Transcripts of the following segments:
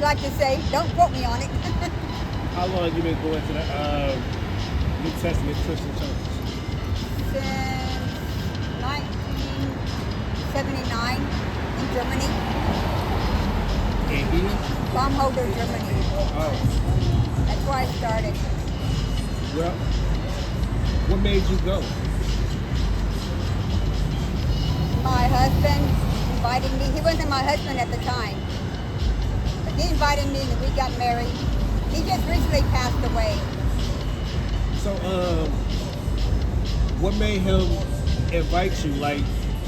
like to say. Don't quote me on it. How long have you been going to the New Testament Christian Church? Since 1979 in Germany. In here? Baumholder, Germany. Oh. That's where I started. Well, what made you go? My husband invited me. He wasn't my husband at the time. But he invited me and we got married. He just recently passed away. So, what made him invite you? Like,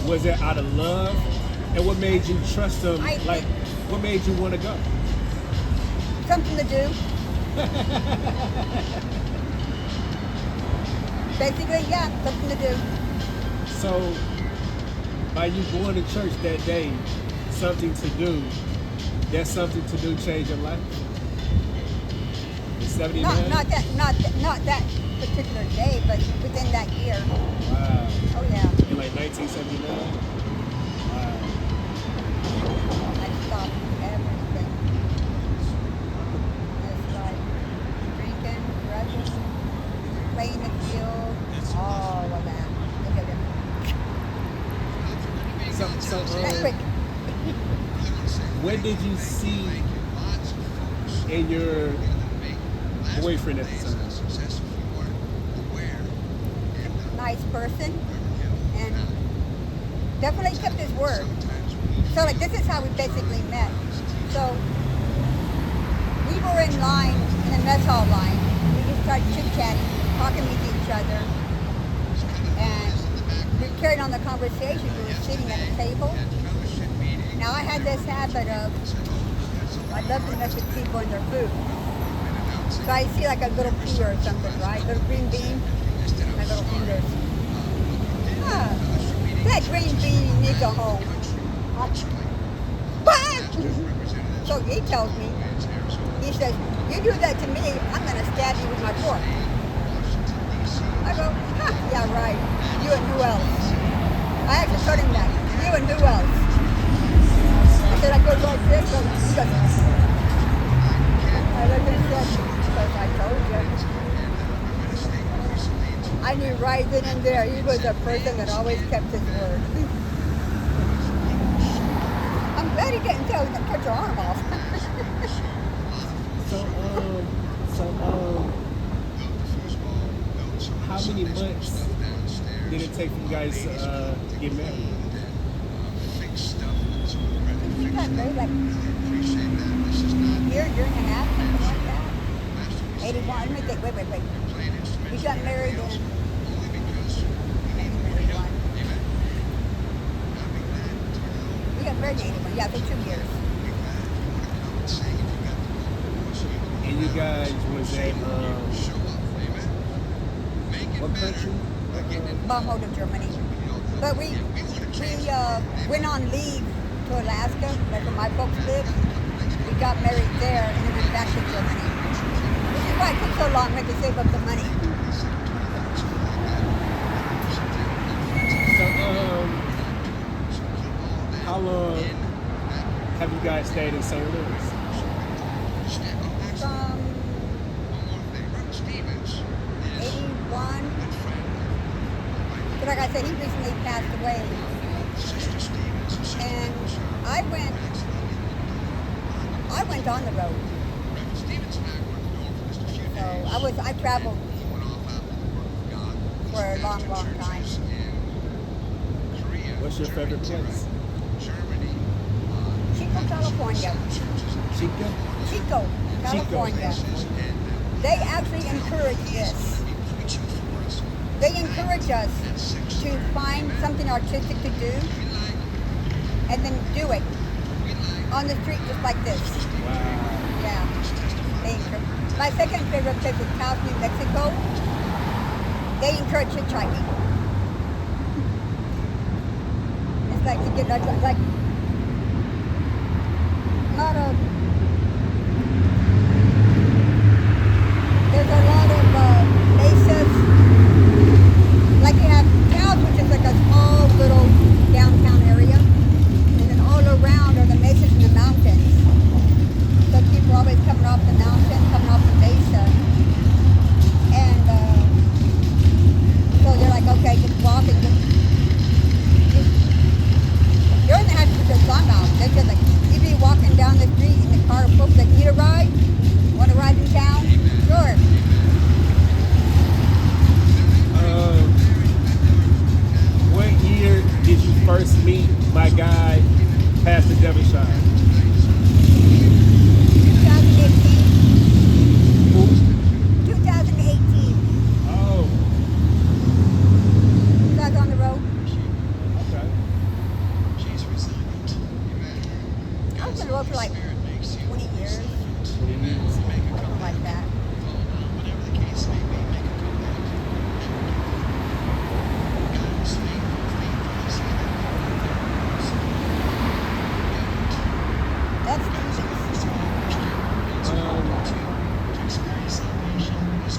was it out of love? And what made you trust him? Like, what made you want to go? Something to do. Basically, yeah, something to do. So, by you going to church that day, something to do, that something to do changed your life? In 79? Not that particular day, but within that year. Wow. Oh yeah. In like 1979? Wow. I stopped everything. Just like drinking, drugging, playing the field, all of that. Look at it. So, That's quick. what did you see in your boyfriend at the time? Nice person, and definitely kept his word. So like this is how we basically met. So we were in line, in the mess hall line. We just started chit-chatting, talking with each other, and we carried on the conversation. We were sitting at a table. Now I had this habit of, I love to mess with people and their food. So I see like a little pea or something, right? Little green bean, my little fingers. That green bean needs a home. So he tells me, he says, you do that to me, I'm going to stab you with my fork. I go, yeah, right. You and who else? I actually told him that. You and who else? I said, I go like this. So he goes, I looked and said, because I told you. I knew right then and there he was a person that always kept his word. I'm glad he didn't tell you to cut your arm off. How many months did it take for you guys to get married? We got married like a year and a half, something like that. 81, let me think, wait. We got married in 81. We got married in 81, yeah, for 2 years. And you guys was at what country? Baumholder, Germany. But we went on leave to Alaska, that's where my folks live. We got married there and then went back to Germany. Which is why it took so long, we had to save up the money. So, how long have you guys stayed in St. Louis? From 81. But like I said, he recently passed away. And I went on the road. So I traveled for a long time. What's your favorite place? Chico, California. Chico? Chico, California. They actually encourage this. They encourage us to find something artistic to do and then do it on the street just like this. Wow. Yeah. My second favorite place is Taos, New Mexico. They encourage hitchhiking. It's like to get like a lot of. There's a lot of mesas. Like you have Taos, which is like a small little downtown area, and then all around are the mesas and the mountains. So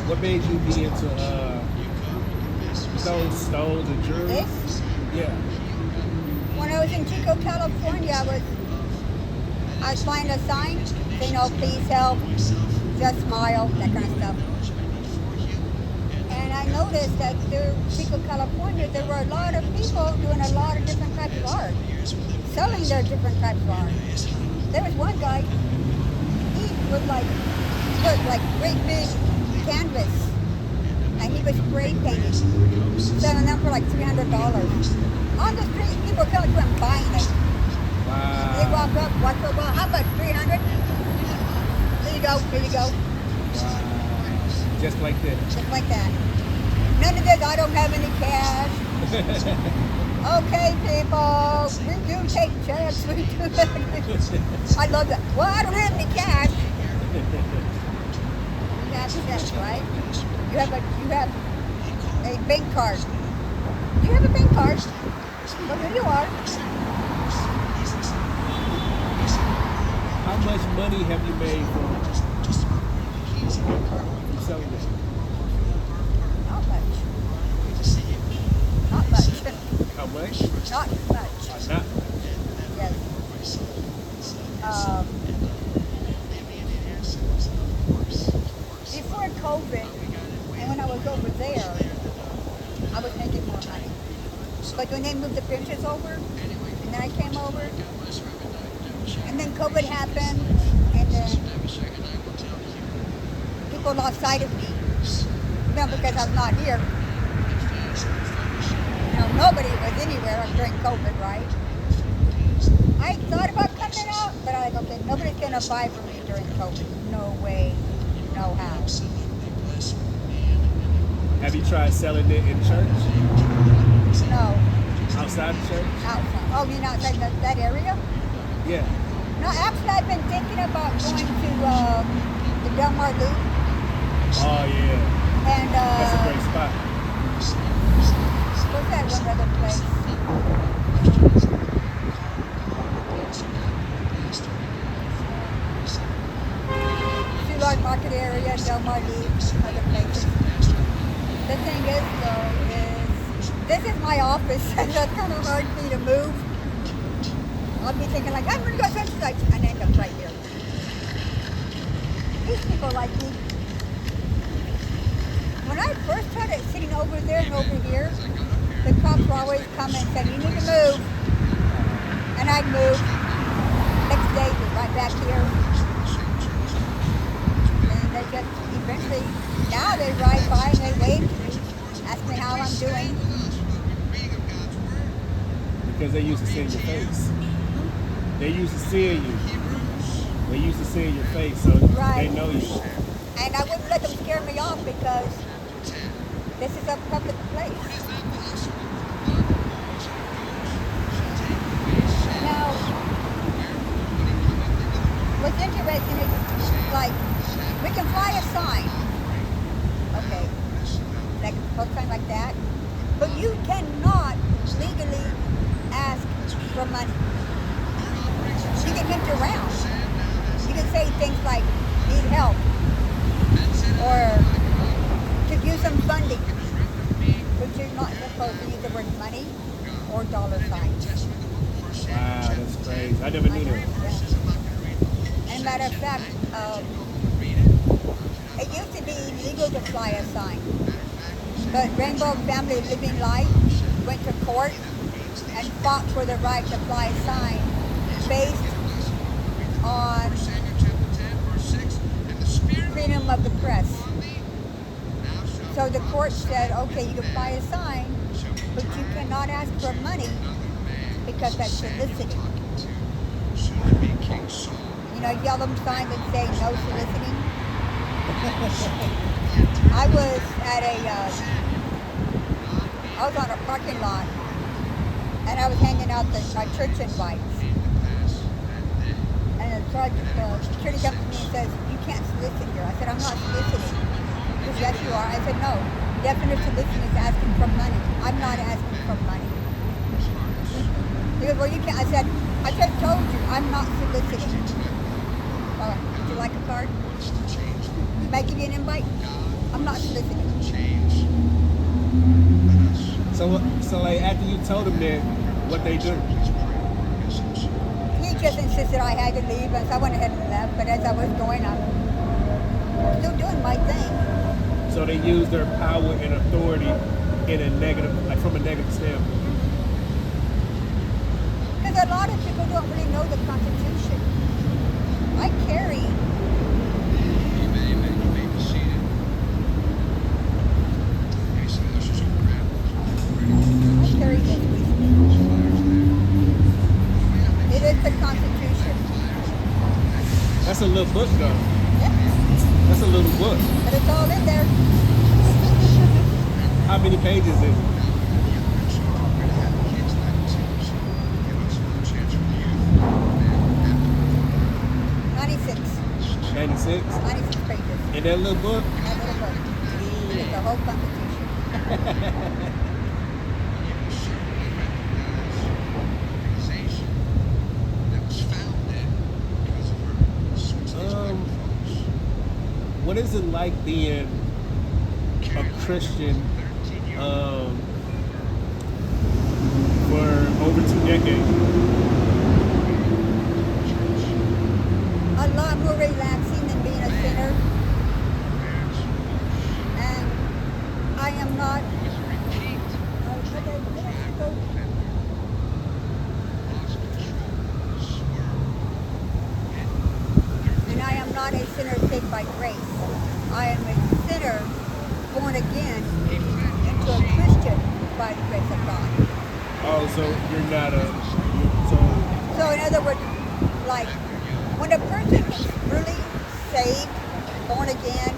What made you be into stones and jewelry? This, Yeah. when I was in Chico, California, I was flying a sign, saying, "Oh, please help, just smile," that kind of stuff. And I noticed that there, Chico, California, there were a lot of people doing a lot of different types of art, selling their different types of art. There was one guy, he was like, put like great big canvas, and he was spray painting, selling them for like $300. On the street, people coming to him buying it. They Wow. walk up, watch for, well, how about 300? Here you go, here you go. Wow. Just like that. Just like that. None of this, I don't have any cash. Okay, people, we do take checks, we do that. I love that. Well, I don't have any cash. You have checks, right? You have a bank card. You have a bank card. Well, here you are. How much money have you made from selling this? Not much. Not much. How much? Not much. Not. Yes. Before COVID, and when I was over there, I was making more money. But when they moved the benches over, and then I came over, and then COVID happened, and then people lost sight of me. No, because I'm not here. You know, nobody was anywhere during COVID, right? I thought about coming out, but I was like, okay, nobody's gonna buy from me during COVID. No way, no how. Have you tried selling it in church? No, Outside the church? outside. Oh, you mean outside that area? Yeah. No, actually, I've been thinking about going to the Del Mar Loop Oh yeah. and That's a great spot. what's that one other place? Large Market area, Del Mar Loop, other places. The thing is, though, this is my office, and that's kind of hard for me to move. I'll be thinking like, I'm going to go such and such, and end up right here. These people like me. When I first started sitting over there and over here, the cops were always coming and saying, you need to move. And I'd move. Next day, was right back here. They just eventually, now they ride by and they wave to me, ask me how I'm doing. Because they used to see your face. They used to see you. They used to see your face, so Right. they know you. And I wouldn't let them scare me off because this is a public place. Now, what's interesting is, like, we can fly a sign. Okay. Like a post sign like that. But you cannot legally ask for money. You can hint around. You can say things like, need help. Or could use some funding. But you're not supposed to use the word money or dollar signs. Wow, that's crazy. I never knew that. Yeah. And matter of fact, it used to be illegal to fly a sign. But Rainbow Family Living Life went to court and fought for the right to fly a sign based on freedom of the press. So the court said, okay, you can fly a sign, but you cannot ask for money because that's soliciting. You know, yellow signs that say no soliciting. I was on a parking lot, and I was handing out my church invites. And the security comes to me and says, you can't solicit here. I said, I'm not soliciting. He says, yes, you are. I said, no. Definite soliciting is asking for money. I'm not asking for money. He goes, well, you can't. I said, I just told you, I'm not soliciting. Would you like a card? making you an invite, I'm not soliciting. So like after you told them that, what they do? He just insisted I had to leave, and so I went ahead and left. But as I was going, I'm still doing my thing. So they use their power and authority in a negative, like from a negative standpoint. Because a lot of people don't really know the Constitution. I carry. I carry this with me. It is the Constitution. That's a little book though. Yep. That's a little book. But it's all in there. How many pages is it? 96. 96? 96 pages. In that little book? That little book. It's the whole Constitution. What is it like being a Christian for over 2 decades? A lot more relaxing than being a sinner. And I am not. And I am not a sinner saved by grace. I am a sinner born again into a Christian by the grace of God. Oh, so you're not a So in other words, like when a person is really saved, born again,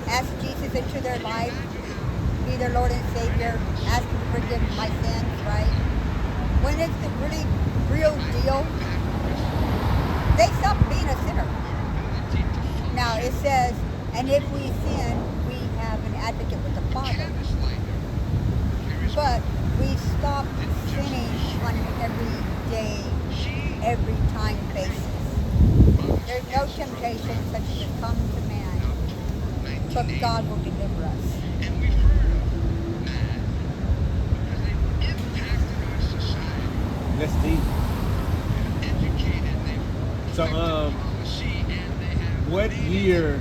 ask Jesus into their life, be their Lord and Savior, ask Him to forgive my sins, right? When it's the really real deal, they stop being a sinner. Now it says, and if we sin, we have an advocate with the Father. But we stop sinning on an everyday, every time basis. There's no temptation such as it comes to man, but God will deliver us. That's deep. So what year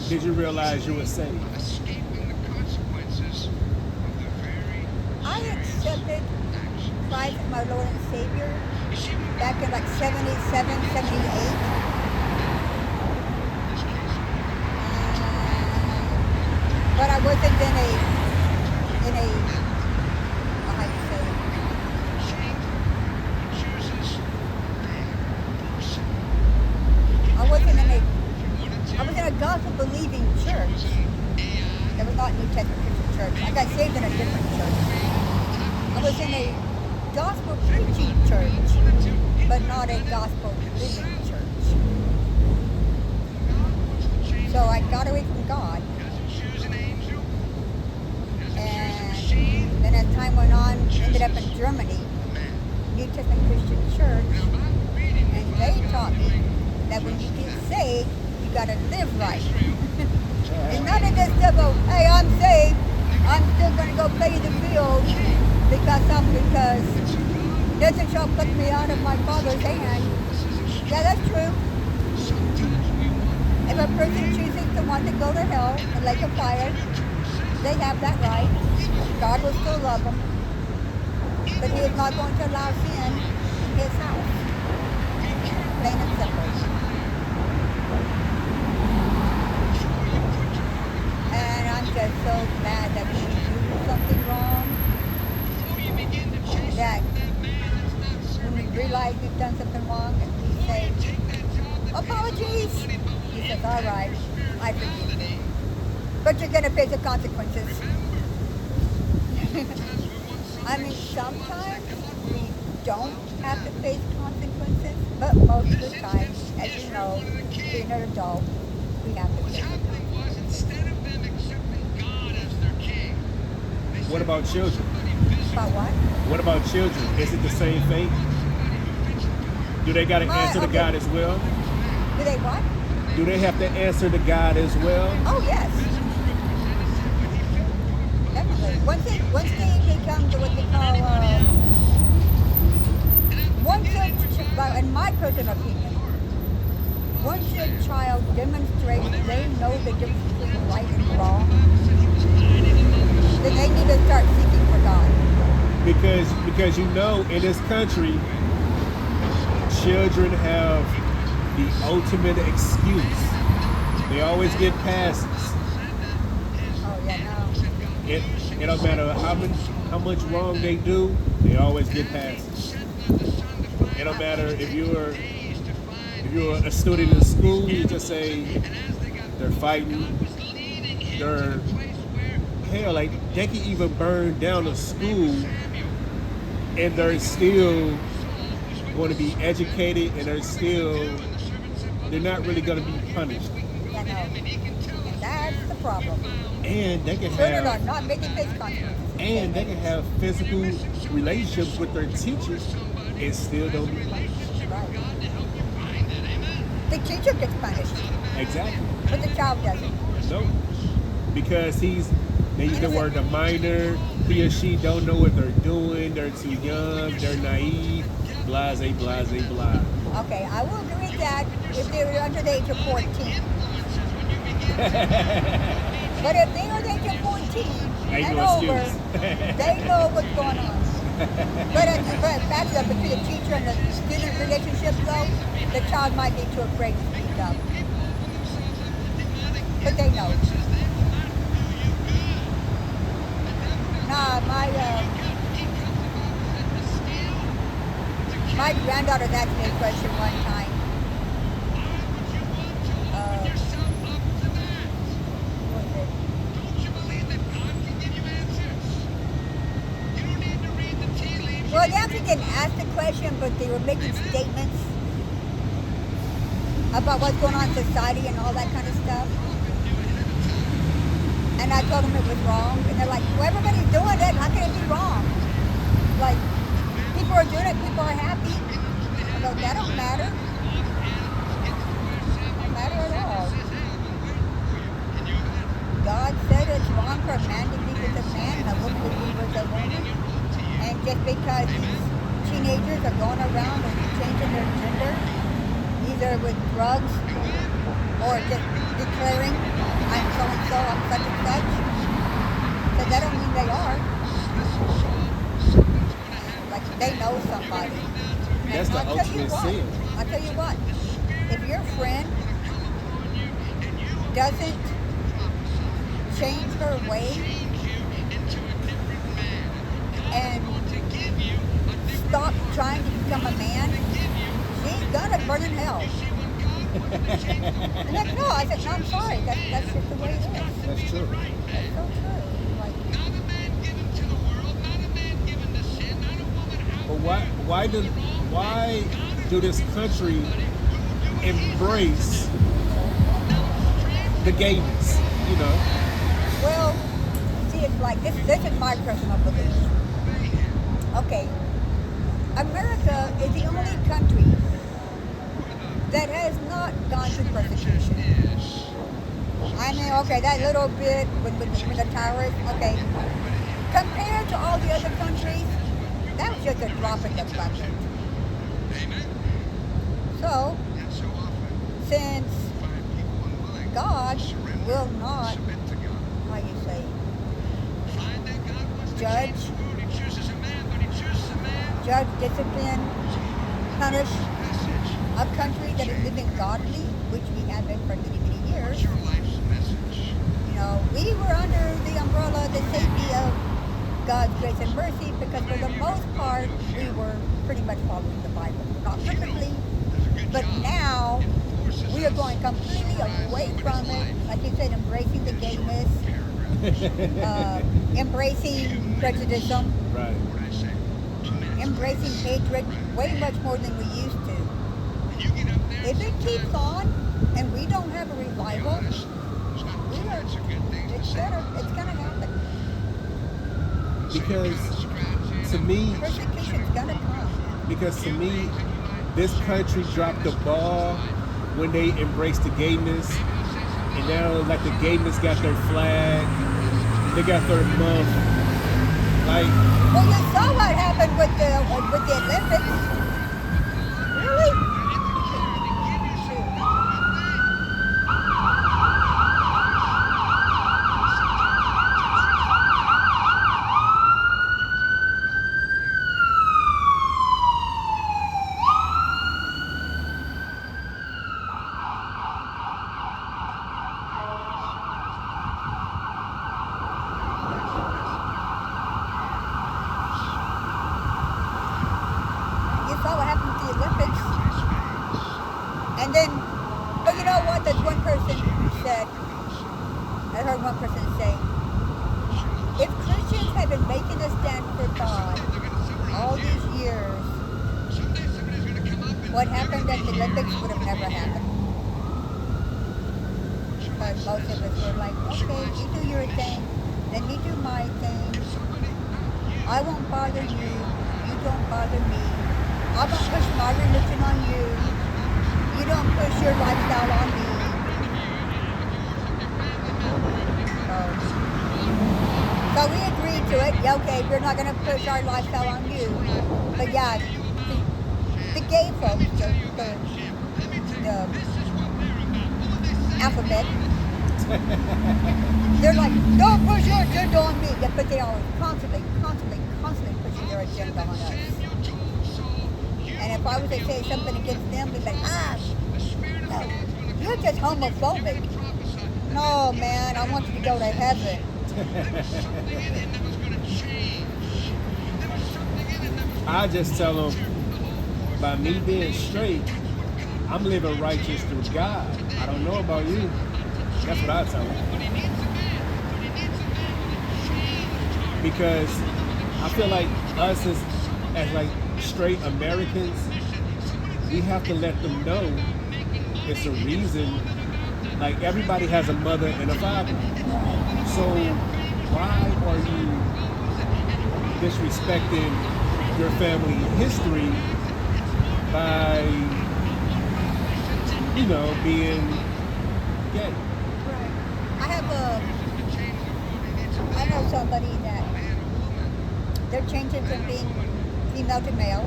did you realize you were saved? I accepted Christ as my Lord and Savior back in like 77, 78. But I wasn't in a how you say, I was in a gospel believing church. It was not New Testament Christian church. I got saved in a different church. I was in a gospel preaching church, but not a gospel living church. So I got away from God. And then as time went on, ended up in Germany, New Testament Christian church, and they taught me that when you get saved, you gotta live right. And none of this stuff of, hey, I'm saved, I'm still gonna go play the field because nothing shall pluck me out of my Father's hand. Yeah, that's true. If a person chooses to want to go to hell, the lake of fire, they have that right. God will still love them. But He is not going to allow sin in His house. Plain and simple. And I'm just so glad that when we do something wrong, that when we realize we've done something wrong and we say, apologies, He says, all right, I forgive you. But you're going to pay the consequences. I mean, sometimes we don't have to face consequences, but most of the time, as you know, being an adult, we have to face the consequences. What about children? About what? What about children? Is it the same thing? Do they got to answer to God as well? Do they what? do they have to answer to God as well? Oh yes, definitely. Once they become to what they call in my personal opinion, once a child demonstrates they know the difference between right and wrong, then they need to start seeking for God. Because you know, in this country, children have the ultimate excuse. They always get passes. Oh yeah, no. It don't matter how much wrong they do, they always get passes. It don't matter if you're a student in school, you just say they're fighting, they're hell, like they can even burn down a school and they're still going to be educated and they're not really going to be punished. Yeah, no. And that's the problem. And they can Children are have not making face consequences. and they can have physical relationships with their teachers and still don't be punished. Right. The teacher gets punished, Exactly. but the child doesn't. Nope. Because they use the word a minor, he or she don't know what they're doing, they're too young, they're naive, blase, blase, blah. Okay, I will agree with that if they were under the age of 14. But if they are the age of 14 Ain't and no over, excuse. they know what's going on. But back to between the teacher and the student relationship though, the child might be too afraid to speak up. But they know. Nah, my granddaughter asked me a question one time. What was it? Well, they actually didn't ask the question, but they were making statements about what's going on in society and all that kind of stuff. And I told them it was wrong, and they're like, "Well, everybody's doing it. How can it be wrong? Like, people are doing it. People are happy." I go, "That don't matter. Don't matter at all. God said it's wrong for a man to be with a man and a woman to be with a woman. And just because these teenagers are going around and changing their gender, either with drugs or just declaring, I'm so-and-so, I'm such and such, so that don't mean they are. Like, they know somebody. That's And the ultimate sin. I'll tell you what, if your friend doesn't change her ways and stop trying to become a man, she's gonna burn in hell. And like, no, I said, no, I'm sorry. That's just the way it is. That's true. That's so true. Like, But why do this country embrace the gayness? You know? well, see, it's like this is my personal belief. Okay, America is the only country that has not gone through persecution. I mean, okay, that little bit with the towers, okay. Compared to all the other countries, that was just a drop in the bucket. So, since God will not, how you say, judge, discipline, punish a country that is living godly, which we have been for many, many years. You know, we were under the umbrella, the safety of God's grace and mercy because for the most part, we were pretty much following the Bible. Not perfectly, but now we are going completely away from it. Like you said, embracing the gayness, embracing prejudice, Right. embracing hatred way much more than we used to. If it keeps on and we don't have a revival, it's gonna happen. Because to me, Persecution's gonna come. this country dropped the ball when they embraced the gayness, and now like the gayness got their flag, they got their month. Like, Well, you saw what happened with the Olympics. Really? You saw what happened with the Olympics. And then, but you know what? There's one person who said, I heard one person say, if Christians had been making a stand for God all these years, what happened at the Olympics would have never happened. Because most of us were like, okay, you do your thing, let me do my thing. I won't bother you, you don't bother me. I won't push my religion on you. You don't push your lifestyle on me. So we agreed to it. Yeah, okay, we're not going to push our lifestyle on you. But yeah, the gay folks, the alphabet, they're like, don't push your agenda on me. Yeah, but they are constantly pushing their agenda on us. And if I was to say something against them, they'd be like, no, you're just homophobic. No, man, I want you to go to heaven. I just tell them, by me being straight, I'm living righteous through God. I don't know about you. That's what I tell them. Because I feel like us as like straight Americans, we have to let them know it's a reason. Like, everybody has a mother and a father. So why are you disrespecting your family history by, being gay? Right. I know somebody that they're changing from being female to male.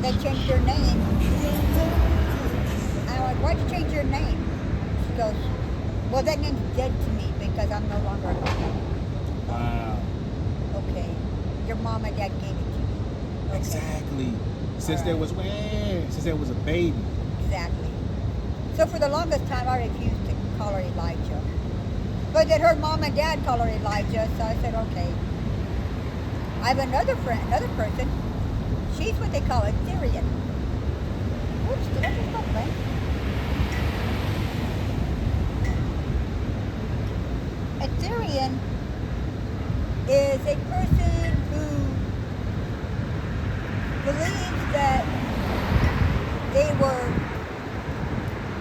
They changed their name. And I'm like, why'd you change your name? She goes, well, that name's dead to me because I'm no longer a woman. Wow. Okay. Your mom and dad gave it to you. Okay. Exactly. Since All there right. was a baby. Exactly. So for the longest time, I refused to call her Elijah. But then her mom and dad call her Elijah, so I said, okay. I have another person. She's what they call a Syrian. Oops, did I just go blank? A Syrian is a person who believes that they were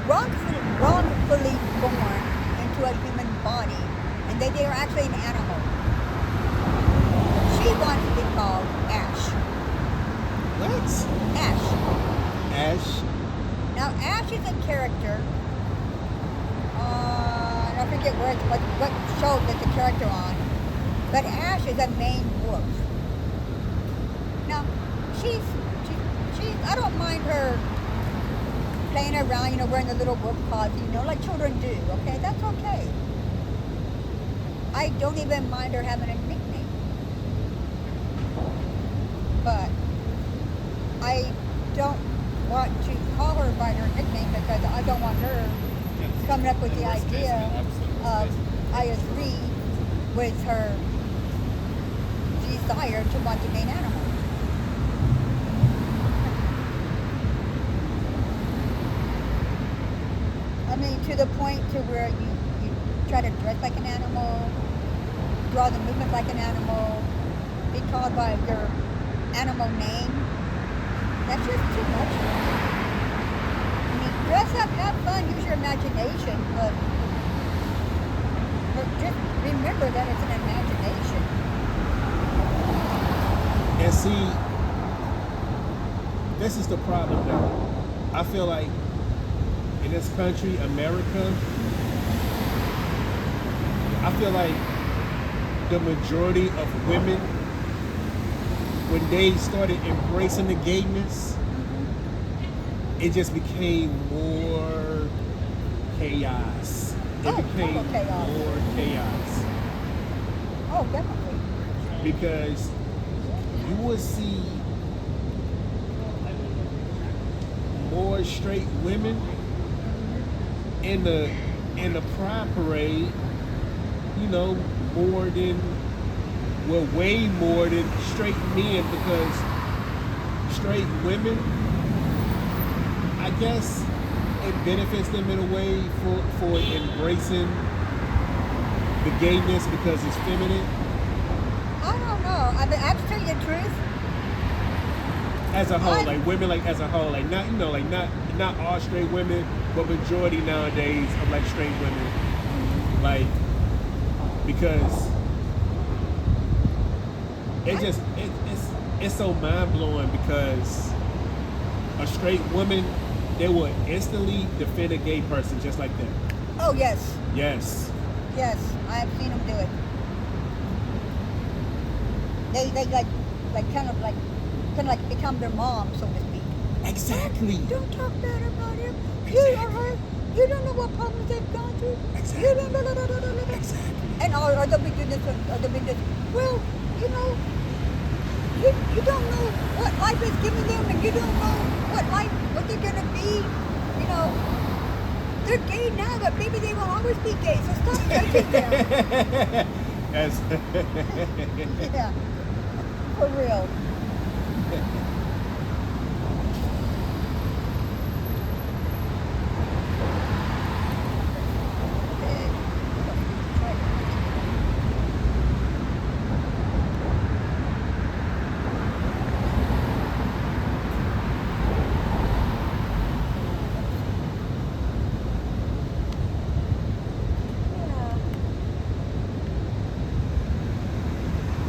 wrongfully born into a human body and that they are actually an animal. She wants to be called Ash. What? Ash. Ash? Now, Ash is a character. I forget what show that the character on. But Ash is a main wolf. Now, she's I don't mind her playing around, wearing the little wolf paws, like children do, okay? That's okay. I don't even mind her having a nickname. But I don't want to call her by her nickname because I don't want her coming up with the idea of I agree with her desire to want to be an animal. I mean, to the point to where you try to dress like an animal, draw the movement like an animal, be called by your animal name. That's just too much. I mean, dress up, have fun, use your imagination, but just remember that it's an imagination. And see, this is the problem now. I feel like in this country, America, I feel like the majority of women, when they started embracing the gayness, it just became more chaos. It became total chaos. more chaos. Oh, definitely. Because you will see more straight women in the pride parade, you know, more than, well, way more than straight men, because straight women, I guess it benefits them in a way for embracing the gayness because it's feminine. I don't know. I mean, I have to tell you the truth. As a whole, like women, like as a whole, like not, you know, like not all straight women, but majority nowadays of like straight women, like, because it's so mind blowing, because a straight woman, they will instantly defend a gay person just like that. Oh, yes. Yes. Yes, I have seen them do it. They kind of become their mom, so to speak. Exactly. Don't talk bad about him. You or her. You don't know what problems they've gone through. Exactly. You don't know. Exactly. And or they'll be doing this. Or they'll be this. Well, you know, you don't know what life is giving them, and you don't know what they're gonna be. You know, they're gay now, but maybe they will always be gay. So stop judging them. Yes. Yeah, for real.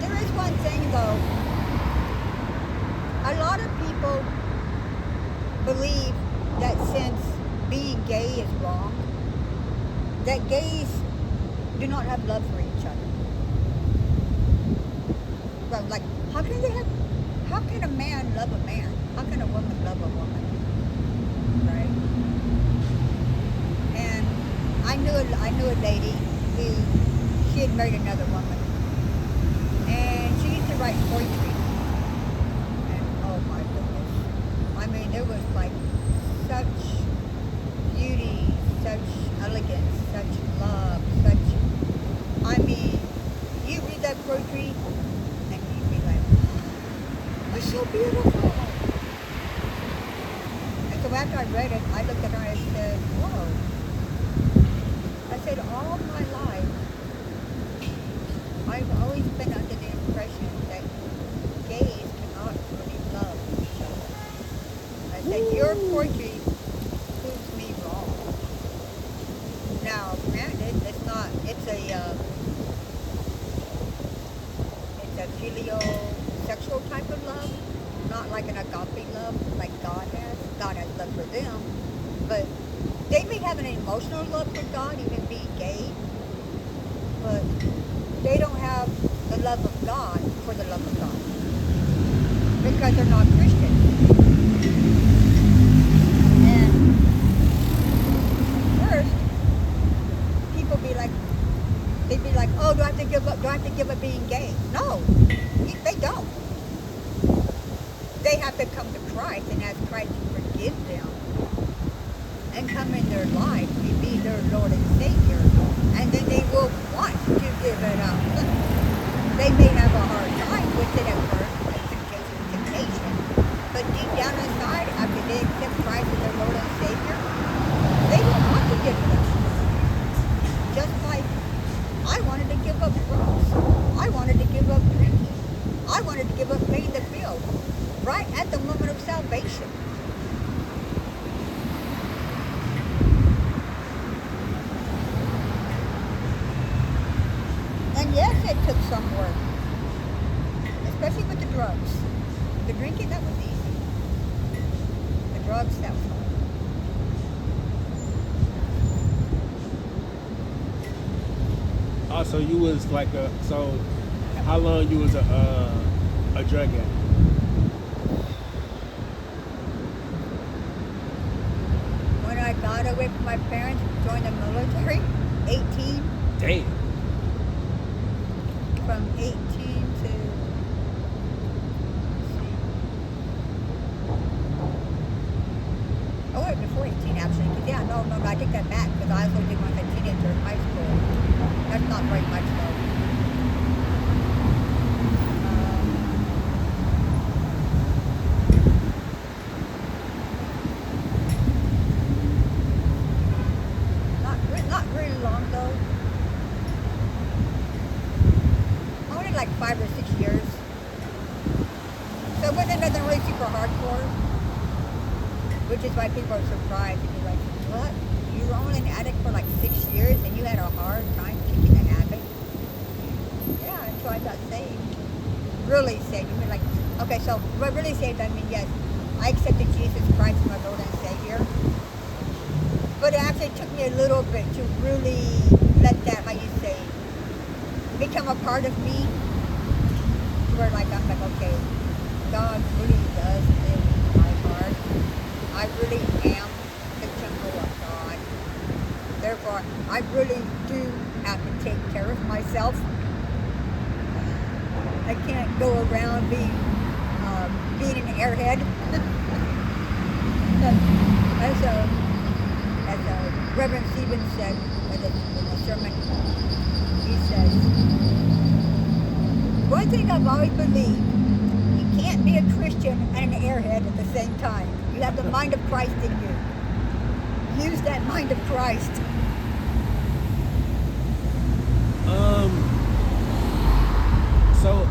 There is one thing though. A lot of people believe that since being gay is wrong, that gays do not have love for each other. Well, like, how can a man love a man? How can a woman love a woman? Right? And I knew a lady who, she had married another woman, and she used to write poetry. And oh my goodness, I mean, there was like such beauty, such elegance, such love, I mean, you read that poetry and you'd be like, it's so beautiful. And so after I read it, I looked at her and I said, whoa. I said, all my life, I've always been under the impression that gays cannot really love each other. I said, your poetry proves me wrong. Now, granted, it's a filial sexual type of love, not like an agape love like God has. God has love for them, but they may have an emotional love for God, even being gay, but they don't have the love of God for the love of God because they're not Christian. And first, people they'd be like, oh, do I have to give up being gay? No, they don't. They have to come to Christ and ask Christ to forgive them and come in their life to be their Lord and Savior, and then they will want to give it up. They may have a hard time with it at first, temptation, but deep down inside, after they accept Christ as their Lord and Savior, they will want to give it up. Just like I wanted to give up drugs. I wanted to give up drinking. I wanted to give up playing the field right at the moment of salvation. And yes, it took some work, especially with the drugs. The drinking, that was easy. The drugs, that was hard. Oh, so you was like so how long you was a drug addict? When I got away from my parents, joined the military, 18. Damn. From 18 to, oh wait, before 18 actually. 'Cause yeah, no, I take that back because I also did when I was a teenager in high school. That's not very much though. Not really long though. Only like 5 or 6 years. So it wasn't nothing really super hardcore, which is why people are surprised and you're like, what? You were only an addict for like 6 years and you had a hard time kicking the habit? Yeah, until I got saved. Really saved. You mean like, okay, so what really saved, I mean, yes, I accepted Jesus Christ as my Lord and Savior. But it actually took me a little bit to really let that, how you say, become a part of me. Where like, I'm like, okay, God really does live in my heart. I really am the temple of God. Therefore, I really do have to take care of myself. I can't go around being an airhead. As Reverend Stevens said in the sermon, he says, one thing I've always believed, you can't be a Christian and an airhead at the same time. You have the mind of Christ in you. Use that mind of Christ. So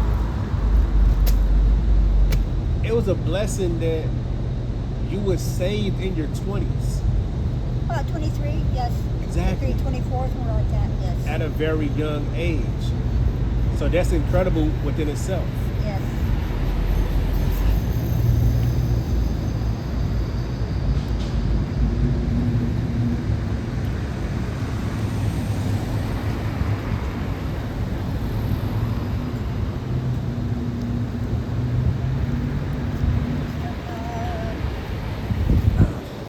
it was a blessing that you were saved in your 20s. About 23, yes. Exactly. 24, somewhere like that, yes. At a very young age. So that's incredible within itself. Yes.